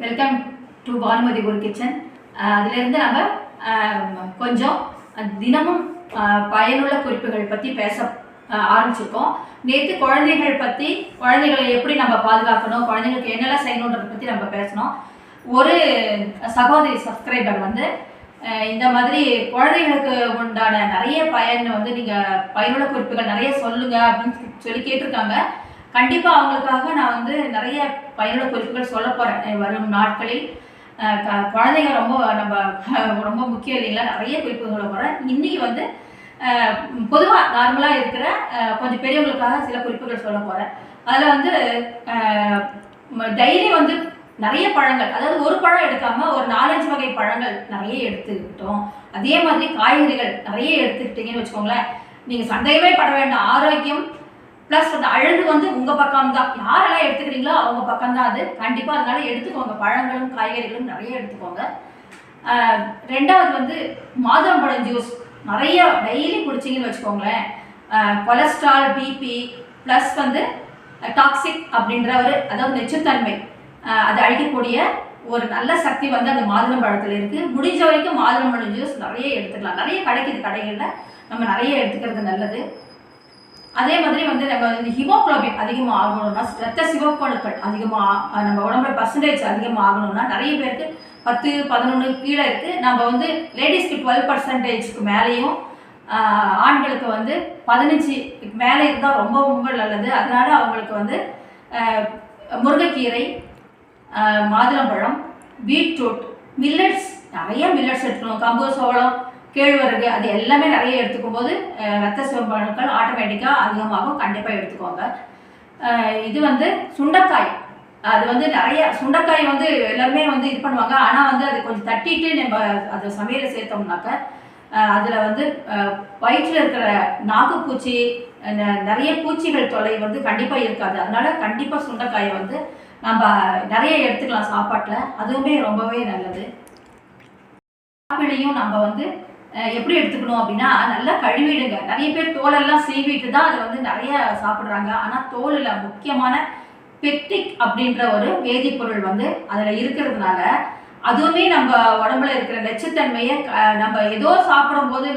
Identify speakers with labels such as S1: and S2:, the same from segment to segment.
S1: Welcome to Bhanumathi Guru kitchen. அதிலிருந்து நம்ம கொஞ்சம் தினமும் பயனுள்ள குறிப்புகள் பற்றி பேச ஆரம்பிச்சிருக்கோம். நேற்று குழந்தைகள் பற்றி, குழந்தைகளை எப்படி நம்ம பாதுகாக்கணும், குழந்தைங்களுக்கு என்னெல்லாம் செய்யணுன்றதை பற்றி நம்ம பேசணும். ஒரு சகோதரி சப்ஸ்கிரைபர் வந்து இந்த மாதிரி குழந்தைகளுக்கு உண்டான நிறைய நீங்கள் பயனுள்ள குறிப்புகள் நிறைய சொல்லுங்கள் அப்படின்னு சொல்லி கேட்டிருக்காங்க. கண்டிப்பாக அவங்களுக்காக நான் வந்து நிறைய பயனுள்ள குறிப்புகள் சொல்ல போகிறேன் வரும் நாட்களில். குழந்தைங்க ரொம்ப முக்கியம் இல்லைங்களா, நிறைய குறிப்புகள் சொல்ல போகிறேன். இன்றைக்கி வந்து பொதுவாக நார்மலாக இருக்கிற கொஞ்சம் பெரியவங்களுக்காக சில குறிப்புகள் சொல்ல போகிறேன். அதில் வந்து டெய்லி வந்து நிறைய பழங்கள், அதாவது ஒரு பழம் எடுக்காமல் ஒரு 4-5 வகை பழங்கள் நிறைய எடுத்துக்கிட்டோம். அதே மாதிரி காய்கறிகள் நிறைய எடுத்துக்கிட்டீங்கன்னு வச்சுக்கோங்களேன், நீங்கள் சந்தேகமே பட வேண்டாம். ஆரோக்கியம் ப்ளஸ் அந்த அழகு வந்து உங்கள் பக்கம்தான். யாரெல்லாம் எடுத்துக்கிறீங்களோ அவங்க பக்கம்தான் அது. கண்டிப்பாக அதனால எடுத்துக்கோங்க. பழங்களும் காய்கறிகளும் நிறைய எடுத்துக்கோங்க. ரெண்டாவது வந்து மாதுளம்பழம் ஜூஸ் நிறைய டெய்லி குடிச்சிங்கன்னு வச்சுக்கோங்களேன், கொலஸ்ட்ரால், பிபி ப்ளஸ் வந்து டாக்ஸிக் அப்படின்ற அதாவது நச்சுத்தன்மை அதை அழிக்கக்கூடிய ஒரு நல்ல சக்தி வந்து அந்த மாதுளம்பழத்தில் இருக்குது. முடிஞ்ச வரைக்கும் மாதுளம்பழம் ஜூஸ் நிறைய எடுத்துக்கலாம். நிறைய கிடைக்குது கடைகளில், நம்ம நிறைய எடுத்துக்கிறது நல்லது. அதே மாதிரி வந்து நம்ம இந்த ஹீமோகுளோபின் அதிகமாக ஆகணும்னா, ரத்த சிவப்பணுக்கள் அதிகமாக நம்ம உடம்புல பர்சன்டேஜ் அதிகமாக ஆகணும்னா, நிறைய பேருக்கு 10-11 கீழே இருக்குது. நம்ம வந்து லேடிஸ்க்கு 12% மேலேயும், ஆண்களுக்கு வந்து 15 மேலே இருந்தால் ரொம்ப ரொம்ப நல்லது. அதனால அவங்களுக்கு வந்து முருங்கைக்கீரை, மாதுளம்பழம், பீட்ரூட், மில்லட்ஸ், நிறைய மில்லட்ஸ் எடுத்துக்கணும். கம்பு, சோளம், கேழ்வரகு அது எல்லாமே நிறைய எடுத்துக்கும் போது ரத்த சிவப்பணுக்கள் ஆட்டோமேட்டிக்காக அதிகமாகும். கண்டிப்பாக எடுத்துக்கோங்க. இது வந்து சுண்டைக்காய், அது வந்து நிறைய சுண்டைக்காய் வந்து எல்லாருமே வந்து இது பண்ணுவாங்க. ஆனால் வந்து அது கொஞ்சம் தட்டிட்டு நம்ம அதை சமையலை சேர்த்தோம்னாக்க அதில் வந்து வயிற்றில் இருக்கிற நாக்குப்பூச்சி, நிறைய பூச்சிகள் தொல்லை வந்து கண்டிப்பாக இருக்காது. அதனால கண்டிப்பாக சுண்டைக்காயை வந்து நம்ம நிறைய எடுத்துக்கலாம் சாப்பாட்டில். அதுவுமே ரொம்பவே நல்லது. ஆப்பிளையும் நம்ம வந்து எப்படி எடுத்துக்கணும் அப்படின்னா, நல்லா கழுவிடுங்க. நிறைய பேர் தோலெல்லாம் சீவிட்டு தான் அதை வந்து நிறைய சாப்பிட்றாங்க. ஆனால் தோலில் முக்கியமான பெக்டிக் அப்படின்ற ஒரு வேதிப்பொருள் வந்து அதில் இருக்கிறதுனால, அதுவுமே நம்ம உடம்புல இருக்கிற நச்சுத்தன்மையை நம்ம ஏதோ சாப்பிடும்போது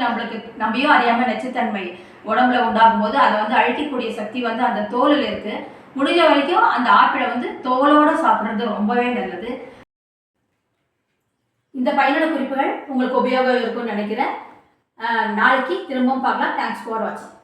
S1: நம்மையும் அறியாமல் நச்சுத்தன்மை உடம்புல உண்டாகும் போது அதை வந்து அழிக்கக்கூடிய சக்தி வந்து அந்த தோலில் இருக்குது. முடிஞ்ச வரைக்கும் அந்த ஆப்பிளை வந்து தோலோடு சாப்பிட்றது ரொம்பவே நல்லது. இந்த பயனுள்ள குறிப்புகள் உங்களுக்கு உபயோகம் இருக்கும்னு நினைக்கிறேன். நாளைக்கு திரும்பவும் பார்க்கலாம். தேங்க்ஸ் ஃபார் வாட்சிங்.